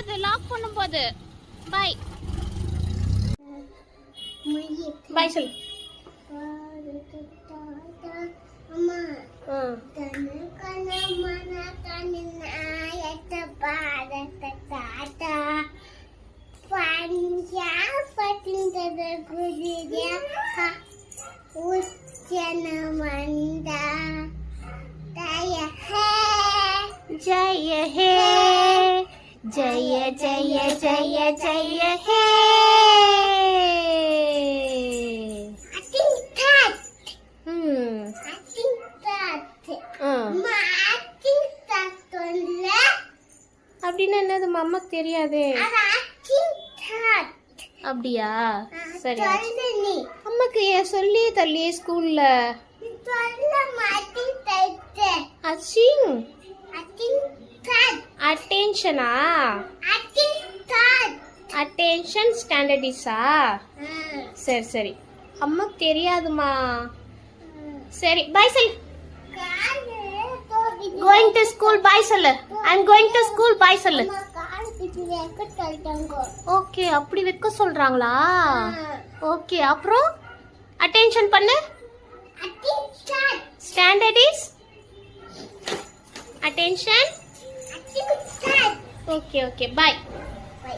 முடியாது லாக் பண்ணும்போது. By by சொல்லு. அம்மா जय हे जय जय जय जय हे. அப்படின்னா என்னது அம்மாக்கு தெரியாதே. அப்படியா? சரி அம்மாக்கு ஏன் சொல்லி தள்ளியே ஸ்கூல்ல. அச்சிங் அட்டென்ஷனா? அட்டென்ஷன் ஸ்டாண்டர்டிஸா? சரி சரி அம்மாக்கு தெரியாதுமா. சரி பை சொல்லு. going to school bye சொல்லு. I'm going to school bye சொல்லு. ஓகே அப்படி வைக்க சொல்றாங்களா? ஓகே அப்புறம் அட்டென்ஷன் பண்ணு. Standard is attention. Okay okay bye. By